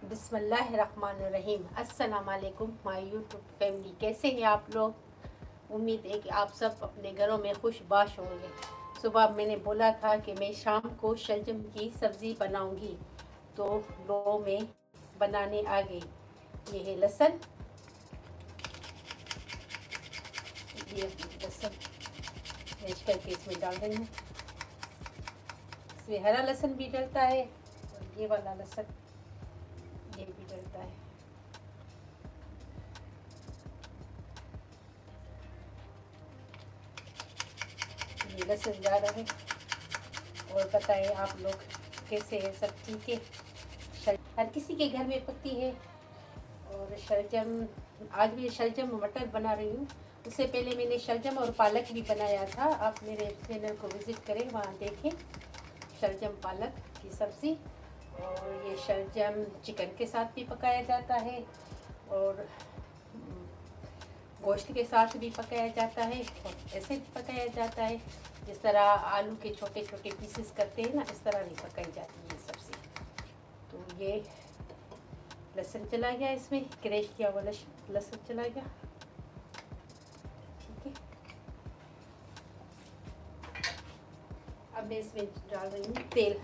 बिस्मिल्लाहिर्रहमानिर्रहीम। अस्सलाम वालेकुम माय यूट्यूब फैमिली, कैसे हैं आप लोग? उम्मीद है कि आप सब अपने घरों में खुशबाश होंगे। सुबह मैंने बोला था कि मैं शाम को शलजम की सब्ज़ी बनाऊंगी, तो लो मैं बनाने आ गई। ये है लहसुन, ये लहसुन मैश करके इसमें डाल रही हूँ। इसमें हरा लहसुन भी डलता है और ये वाला लहसुन ये भी डलता है। ये लहसुन जा रहा है। और बताएं आप लोग कैसे हैं? सब ठीक है? हर किसी के घर में पकती है। और शलजम, आज मैं शलजम मटर बना रही हूँ। उससे पहले मैंने शलजम और पालक भी बनाया था। आप मेरे चैनल को विज़िट करें, वहाँ देखें शलजम पालक की सब्ज़ी। और ये शलजम चिकन के साथ भी पकाया जाता है और गोश्त के साथ भी पकाया जाता है और ऐसे भी पकाया जाता है। जिस तरह आलू के छोटे छोटे पीसेस करते हैं ना, इस तरह नहीं पकाई जाती है सब्ज़ी। तो ये लहसुन चला गया, इसमें क्रश किया हुआ लहसुन चला गया। ठीक है, अब मैं इसमें डाल रही हूँ तेल।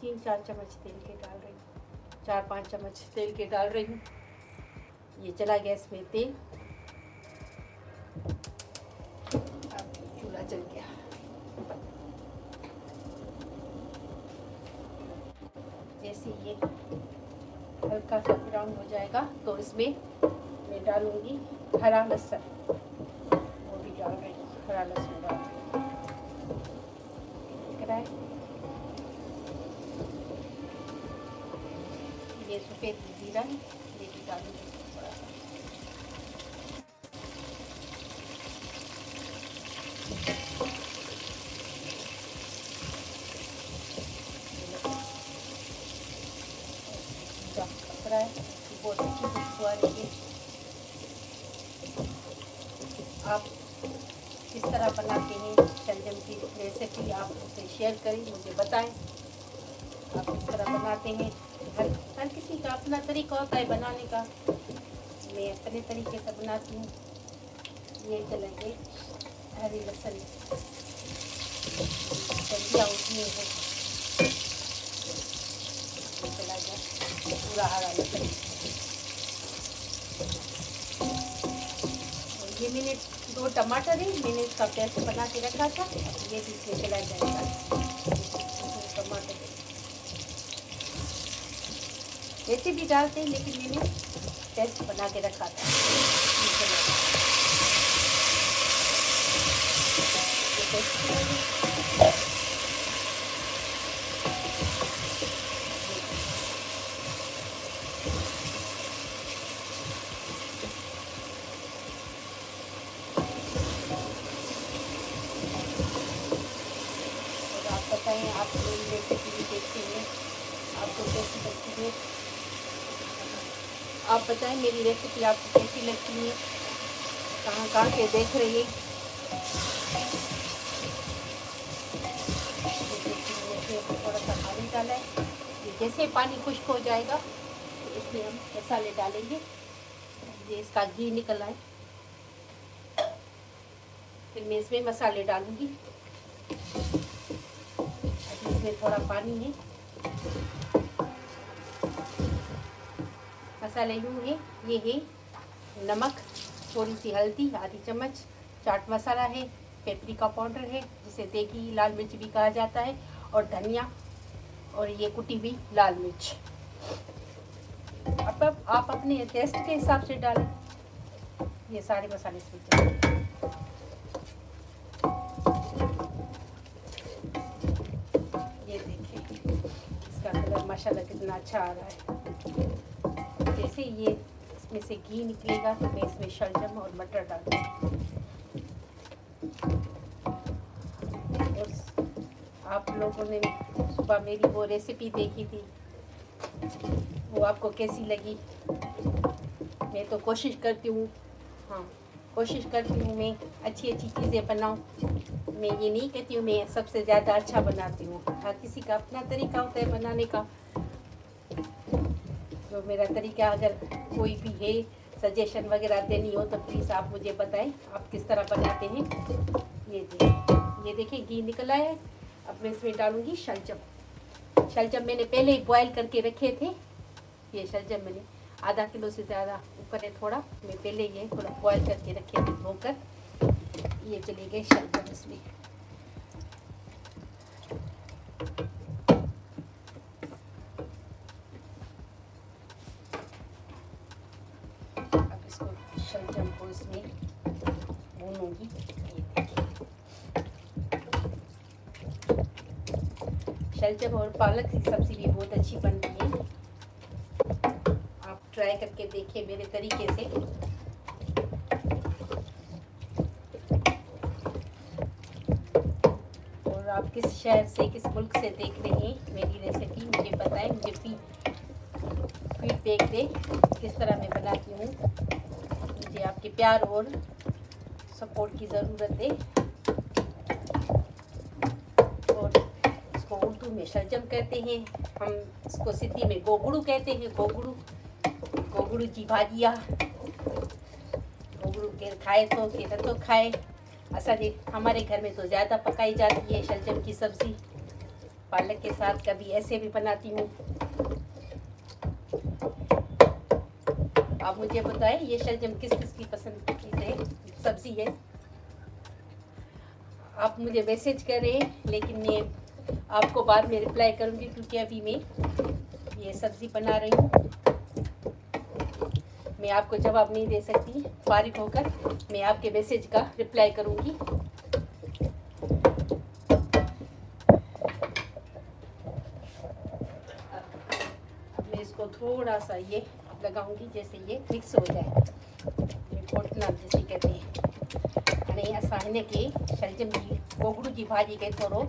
3-4 चम्मच तेल के डाल रही हूँ, 4-5 चम्मच तेल के डाल रही हूँ। ये चला गया इसमें तेल। अब चूल्हा जल गया। जैसे ये हल्का सा ब्राउन हो जाएगा तो इसमें मैं डालूंगी हरा लहसुन। वो भी डाल रही हूँ, हरा लहसुन डाल रही हूँ। दिख रहा है ये सफ़ेद जीरा है, ये भी डालूंगी थोड़ा सा। पक रहा है, बहुत अच्छी खुशबू आ रही है। आप किस तरह बनाते हैं शलजम की रेसिपी, आप उसे शेयर करें, मुझे बताएं आप किस तरह बनाते हैं। हर किसी का अपना तरीका होता है बनाने का। मैं अपने तरीके से बनाती हूँ। ये चलेंगे हरी लहसुन सब्जियाँ उठनी है, चला गया पूरा हरा लहसुन। और ये मैंने 2 टमाटर है, मैंने इसका पेस्ट बना के रखा था, ये भी इसमें चला जाएगा। टमाटर ऐसे भी डालते हैं, लेकिन मैंने पेस्ट बना के रखा था। आप बताएं, आप मेरी रेसिपी भी देखते हैं, आपको कैसी लगती है? आप बताएं मेरी रेसिपी आपको कैसी लगती है, कहाँ कहाँ से देख रही है? थोड़ा सा पानी डाला है। जैसे पानी खुश्क हो जाएगा तो इसमें हम मसाले डालेंगे। ये इसका घी निकल आए, फिर मैं इसमें मसाले डालूंगी। इसमें थोड़ा पानी है। मसाले यूँ है, ये है नमक, थोड़ी सी हल्दी आधी चम्मच, चाट मसाला है, पेपरिका पाउडर है जिसे देगी लाल मिर्च भी कहा जाता है, और धनिया, और ये कुटी हुई लाल मिर्च। अब आप अपने टेस्ट के हिसाब से डालें। ये सारे मसाले इसमें डालें। ये देखिए इसका कलर माशाल्लाह कितना अच्छा आ रहा है। जैसे ये इसमें से घी निकलेगा तो मैं इसमें शलजम और मटर डालूंगी। और आप लोगों ने सुबह मेरी वो रेसिपी देखी थी, वो आपको कैसी लगी? मैं तो कोशिश करती हूँ, हाँ कोशिश करती हूँ मैं अच्छी अच्छी चीज़ें बनाऊँ। मैं ये नहीं कहती हूँ मैं सबसे ज़्यादा अच्छा बनाती हूँ, हर किसी का अपना तरीका होता है बनाने का। तो मेरा तरीका अगर कोई भी है सजेशन वगैरह देनी हो तो प्लीज़ आप मुझे बताएं आप किस तरह बनाते हैं। ये देखिए घी निकला है। अब मैं इसमें डालूंगी शलजम। शलजम मैंने पहले ही बॉयल करके रखे थे। ये शलजम मैंने आधा किलो से ज़्यादा ऊपर है थोड़ा, मैं पहले ये थोड़ा बॉयल करके रखे थे धोकर। ये चले गए शलजम इसमें। अब इसको शलजम को इसमें भूनूंगी। शलजम और पालक की सब्ज़ी भी बहुत अच्छी बनती है। आप ट्राई करके देखिए मेरे तरीके से। और आप किस शहर से, किस मुल्क से देख रहे हैं मेरी रेसिपी मुझे बताएं, मुझे फीडबैक दें किस तरह मैं बनाती हूँ। मुझे आपके प्यार और सपोर्ट की ज़रूरत है। उर्दू में शलजम कहते हैं, हम इसको सिंधी में गोगड़ू कहते हैं। गोगड़ू जी भाजिया, गोगड़ू के खाए तो के न तो खाए। असांजे हमारे घर में तो ज़्यादा पकाई जाती है शलजम की सब्ज़ी। पालक के साथ कभी ऐसे भी बनाती हूँ। आप मुझे बताएं ये शलजम किस किस की पसंद की चीज़ है, सब्ज़ी है। आप मुझे मैसेज करें, लेकिन मैं आपको बाद में रिप्लाई करूंगी क्योंकि अभी मैं ये सब्ज़ी बना रही हूँ। मैं आपको जवाब नहीं दे सकती। फारिग होकर मैं आपके मैसेज का रिप्लाई करूंगी। अब मैं इसको थोड़ा सा ये लगाऊंगी जैसे ये मिक्स हो जाए। घोटना जैसे कहते हैं। अने असां हिन के शलजम जी गोगड़ू जी भाॼी खे थोरो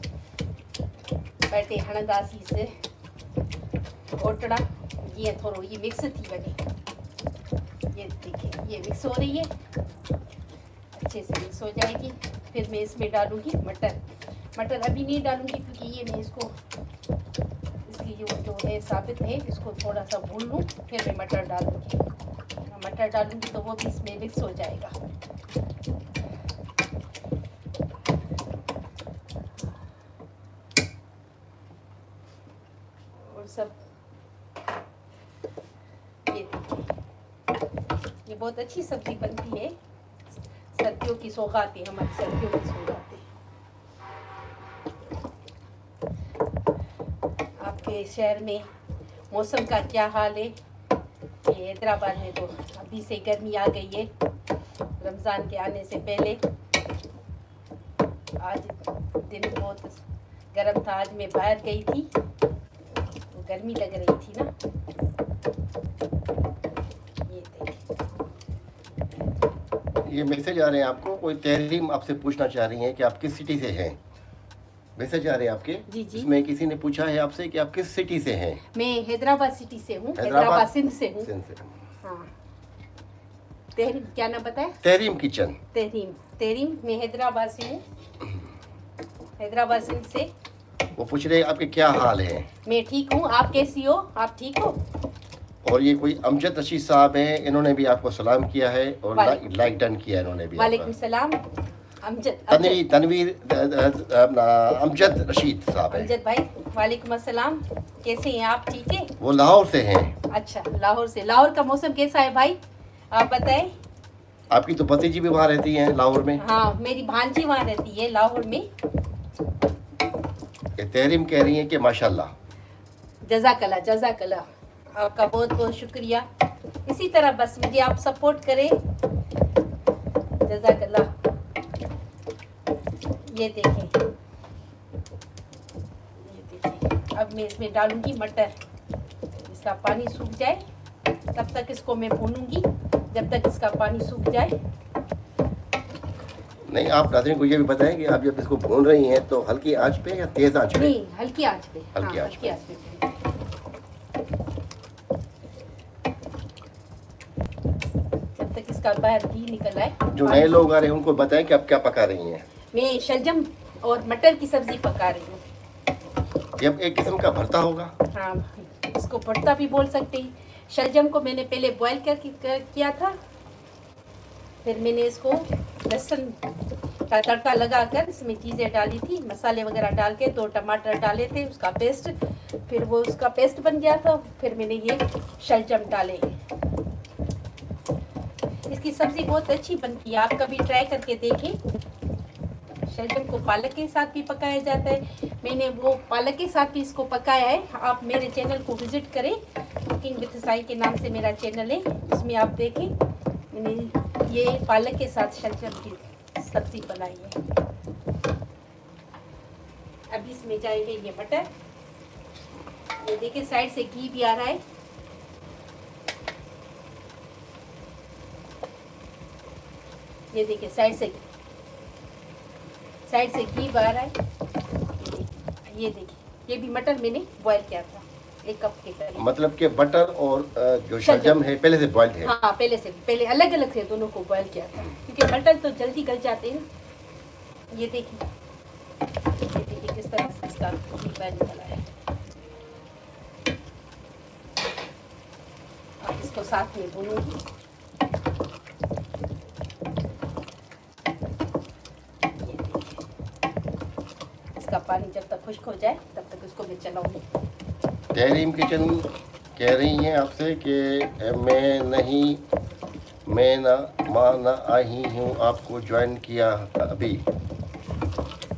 बैठे हणंदासीं से घोटड़ा ये थोड़ा ये मिक्स थी वञे। ये देखिए ये मिक्स हो रही है, अच्छे से मिक्स हो जाएगी। फिर मैं इसमें डालूंगी मटर अभी नहीं डालूंगी क्योंकि ये मैं इसको इसकी जो है साबित है इसको थोड़ा सा भून लूँ, फिर मैं मटर डालूंगी तो वो भी इसमें मिक्स हो जाएगा। सब ये देखिए ये बहुत अच्छी सब्जी बनती है। सर्दियों की सौगात है, हमारी सर्दियों की सौगात है। आपके शहर में मौसम का क्या हाल है? ये हैदराबाद में तो अभी से गर्मी आ गई है, रमज़ान के आने से पहले। आज दिन बहुत गर्म था। आज मैं बाहर गई थी, गर्मी लग रही थी ना। ये देखिए ये मैसेज आ रहे हैं आपको, कोई तहरीम आपसे पूछना चाह रही हैं कि आप किस सिटी से हैं। मैसेज आ रहे हैं आपके। जी। इसमें किसी ने पूछा है आपसे कि आप किस सिटी से हैं। मैं हैदराबाद सिटी से हूँ, हैदराबाद सिंध से हूँ। हाँ। तहरीम क्या नाम बताया? तहरीम किचन। तहरीम मैं हैदराबाद से हूँ, हैदराबाद सिंध से। वो पूछ रहे आपके क्या हाल है। मैं ठीक हूँ, आप कैसी हो? आप ठीक हो? और ये कोई अमजद रशीद साहब हैं, इन्होंने भी आपको सलाम किया है और लाइक डन किया इन्होंने भी। वालेकुम सलाम। तनवीर अमजद रशीद साहब है। अमजद भाई वालेकुम अस्सलाम, कैसे हैं आप? ठीक है। वो लाहौर से हैं। अच्छा, लाहौर से। लाहौर का मौसम कैसा है भाई, आप बताएं? आपकी तो भतीजी भी वहाँ रहती हैं लाहौर में। हाँ, मेरी भांजी वहाँ रहती है लाहौर में। तहरीम कह रही हैं कि माशाल्लाह। जज़ाकल्लाह, आपका बहुत बहुत शुक्रिया। इसी तरह बस मुझे आप सपोर्ट करें। जज़ाकल्लाह। ये देखें, अब मैं इसमें डालूंगी मटर। इसका पानी सूख जाए तब तक इसको मैं भूनूंगी, जब तक इसका पानी सूख जाए। नहीं, आप नाज़रीन को ये भी बताएं कि आप जब इसको भून रही हैं तो हल्की आंच पे या तेज आंच पे? नहीं, हल्की आंच पे। हल्की आंच पे। जब तक इसका बाहर घी निकल आए। जो नए लोग आ रहे हैं उनको बताएं कि आप क्या पका रही हैं। मैं शलजम और मटर की सब्जी पका रही हूँ। ये एक किस्म का भरता होगा। हाँ, इसको भरता भी बोल सकते हैं। शलजम को मैंने पहले बॉईल किया था, फिर मैंने इसको लहसुन का तड़का लगाकर इसमें चीज़ें डाली थी, मसाले वगैरह डाल के, 2 टमाटर डाले थे, उसका पेस्ट, फिर वो उसका पेस्ट बन गया था, फिर मैंने ये शलजम डाले। इसकी सब्ज़ी बहुत अच्छी बनती है, आप कभी ट्राई करके देखें। शलजम को पालक के साथ भी पकाया जाता है, मैंने वो पालक के साथ भी इसको पकाया है। आप मेरे चैनल को विज़िट करें, कुकिंग विद साई के नाम से मेरा चैनल है, उसमें आप देखें, मैंने ये पालक के साथ शलजम की सब्ज़ी बनाई है। अब इसमें जाएंगे ये मटर, ये देखिए साइड से घी भी आ रहा है, ये देखिए साइड से घी आ रहा है, ये देखिए ये भी मटर मैंने बॉईल किया था 1 कप के करीब। मतलब कि बटर और जो शलजम है पहले से बॉइल्ड है? हाँ, पहले अलग अलग से दोनों को बॉईल किया था, क्योंकि मटर तो जल्दी गल जाते हैं। ये देखिए किस तरह से इसका घी बाहर निकला है। अब इसको साथ में भूनूंगी। इसका पानी जब तक खुश्क हो जाए तब तक इसको मैं चलाऊंगी। तहरीम किचन कह रही हैं आपसे कि मैं ना आई हूँ, आपको ज्वाइन किया अभी,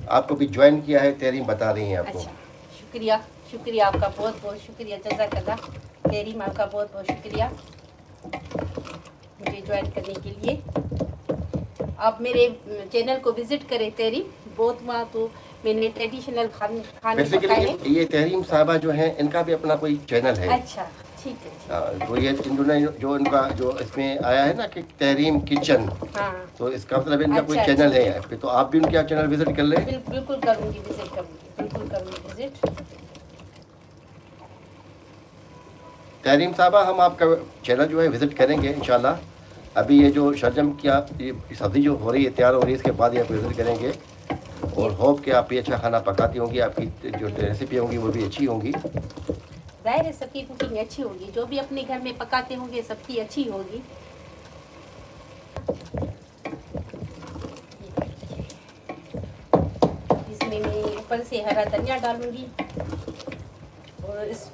आपको भी ज्वाइन किया है, तहरीम बता रही हैं आपको। अच्छा, शुक्रिया आपका, बहुत बहुत शुक्रिया, जज़ाकल्लाह। तहरीम आपका बहुत बहुत शुक्रिया मुझे ज्वाइन करने के लिए। आप मेरे चैनल को विज़िट करें तहरीम, बहुत वहाँ तो मैंने ट्रेडिशनल खाने पकाए हैं। ये तहरीम साहबा जो हैं इनका भी अपना कोई चैनल है। अच्छा, ठीक है। तो ये इन्होंने जो इनका जो इसमें आया है ना कि तहरीम किचन, हाँ, तो इसका मतलब इनका कोई अच्छा, चैनल है, तो आप भी उनका चैनल विजिट कर लें। बिल्कुल करूँगी, बिल्कुल करूँगी विजिट। तहरीम साहबा, हम आपका चैनल जो है विजिट करेंगे इंशाल्लाह। अभी ये जो शलजम की ये सब्ज़ी जो हो रही है, तैयार हो रही है, इसके बाद ये आप विजिट करेंगे और होप कि आप भी अच्छा खाना पकाती होंगी, आपकी जो रेसिपी होंगी वो भी अच्छी होंगी। ज़ाहिर है सबकी कुकिंग अच्छी होगी, जो भी अपने घर में पकाते होंगे सबकी अच्छी होगी। इसमें मैं ऊपर से हरा धनिया डालूंगी, और इस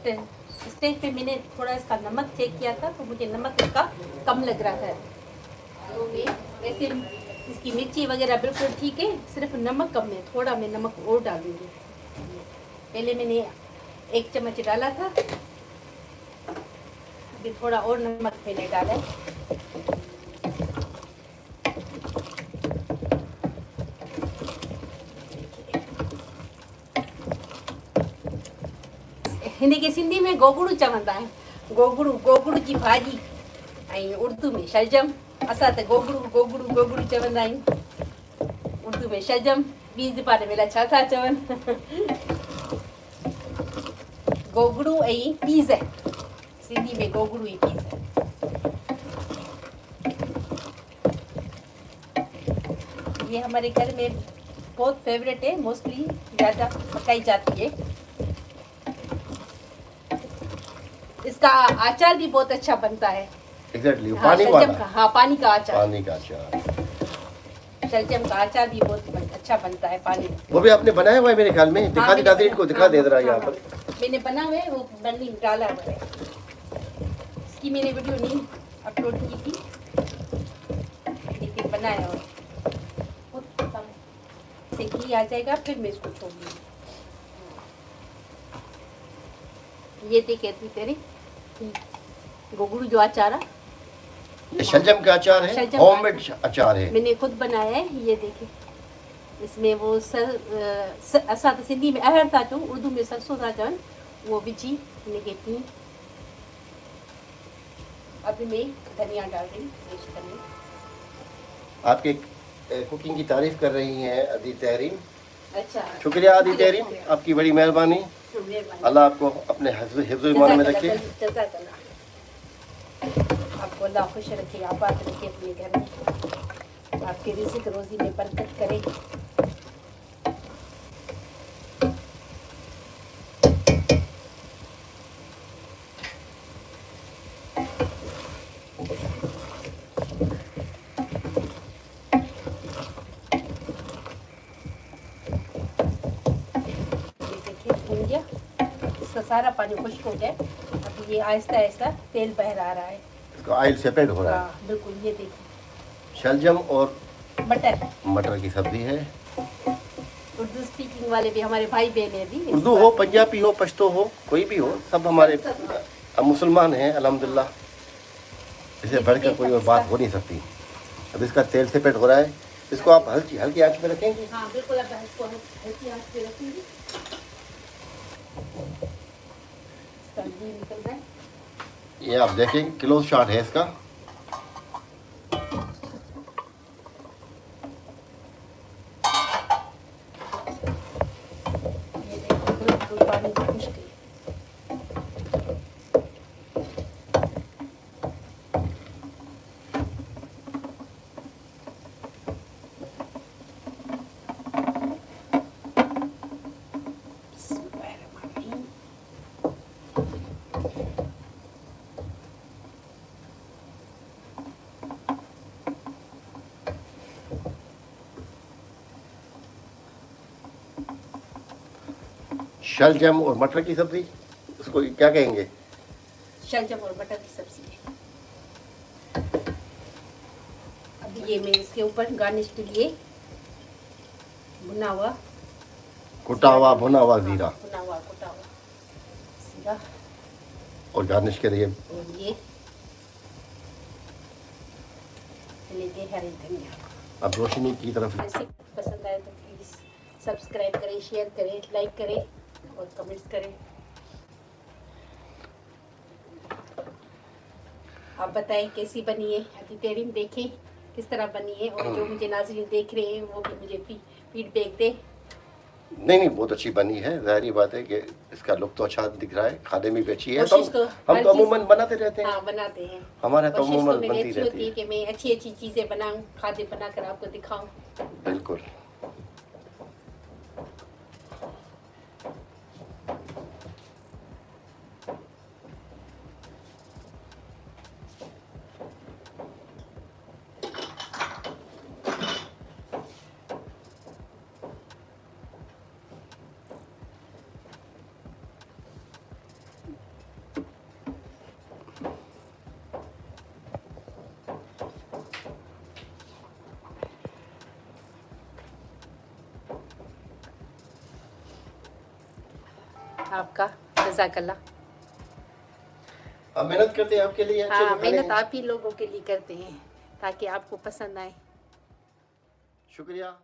स्टेज पे मैंने थोड़ा इसका नमक चेक किया था, तो मुझे नमक इसका कम लग रहा था, तो मैं वैसे इसकी मिर्ची वगैरह बिल्कुल ठीक है, सिर्फ नमक कम है, थोड़ा मैं नमक और डालूंगी। पहले मैंने 1 चम्मच डाला था, अभी थोड़ा और नमक मैंने डाला है। हिंदी के सिंधी में गोगड़ू चवंदा है, गोगड़ू जी भाजी, ऐं उर्दू में शलजम। असां त गोगड़ू चवंदा आहियूं, उर्दू में शलजम, ॿी ज़बान में छा था चवनि। गोगड़ू ऐं पीज़, सिंधी में गोगड़ू ऐं पीज़। ये हमारे घर में बहुत फेवरेट है, मोस्टली ज़्यादा पकाई जाती है। इसका अचार भी बहुत अच्छा बनता है। एग्जैक्टली, हाँ, पानी वाला। हाँ, पानी का अचार। शलजम का अचार भी बहुत अच्छा बनता है पानी। वो भी आपने बनाया हुआ है मेरे ख्याल में, दिखा नाज़रीन को दिखा दे रहा है यहाँ पर। मैंने बना हुआ है, वो बनी डाला हुआ है, इसकी मैंने वीडियो नहीं अपलोड की थी, लेकिन बनाया हुआ से घी आ जाएगा, फिर मैं इसको छोड़ दूँगी। ये देखिए तेरे गोगड़ू जो अचार है, ये शलजम का अचार है, होममेड अचार है, मैंने खुद बनाया है। ये देखिए इसमें वो असां तो सिंधी में अहर था चऊं, उर्दू में सरसों था चवनि, वो विझी हिनखे पी। अभी मैं धनिया डाल रही पेस्ट करने। आपके कुकिंग की तारीफ कर रही हैं अदी तहरीम। अच्छा, शुक्रिया अदी तहरीम, आपकी बड़ी मेहरबानी। अल्लाह आपको अपने हिफ्ज़ ईमान में रखे। आपको अल्लाह खुश रखे, आबाद रखे अपने घर में, आपके रिज़्क़ रोज़ी में बरकत करे। इसका सारा पानी खुश्क हो जाए। अब ये आहिस्ता आहिस्ता तेल बहर आ रहा है। इसका ऑयल सेपरेट हो रहा है। हाँ बिल्कुल, ये देखिए शलजम और मटर की सब्जी है। उर्दू स्पीकिंग वाले भी हमारे भाई बहन है भी। उर्दू हो, पंजाबी हो, पश्तो हो, कोई भी हो, सब हमारे मुसलमान हैं अल्हम्दुलिल्लाह। इसे बढ़कर कोई और बात हो नहीं सकती। अब इसका तेल सेपरेट हो रहा है। इसको आप हल्की हल्की आंच पे रखेंगे। हाँ बिल्कुल, अब इसको हल्की आंच पे रखेंगे। इसका घी निकल रहा है। ये आप देखेंगे क्लोज शॉट है इसका। ये देखिए बिल्कुल पानी खुश्क है। शलजम और मटर की सब्जी, उसको क्या कहेंगे? शलजम और मटर की सब्जी है। अब ये मैं इसके ऊपर गार्निश के लिए भुना हुआ कुटा हुआ भुना हुआ जीरा भुना हुआ कुटा हुआ जीरा और गार्निश के लिए और ये लेके हरी धनिया। अब रोशनी की तरफ। ऐसे पसंद आए तो प्लीज़ सब्सक्राइब करें, शेयर करें, लाइक करें और कमेंट्स करें। आप बताएं कैसी बनी है, अति तेरीम देखें किस तरह बनी है, और जो मुझे नाज़रीन देख रहे हैं वो भी मुझे फीडबैक दें। नहीं, बहुत अच्छी बनी है। ज़ाहिर बात है कि इसका लुक तो अच्छा दिख रहा है, खाने में भी अच्छी है। कोशिश तो हम तो अमूमन बनाते रहते हैं। हाँ बनाते हैं। हमारे तो कोशिश अमूमन तो मेरी बनती अच्छी रहती होती है है। कि मैं अच्छी अच्छी चीज़ें बनाऊं, खाद्य बनाकर आपको दिखाऊं। बिल्कुल। आपका जज़ाकल्लाह। हम मेहनत करते हैं आपके लिए। हाँ, मेहनत आप ही लोगों के लिए करते हैं ताकि आपको पसंद आए। शुक्रिया।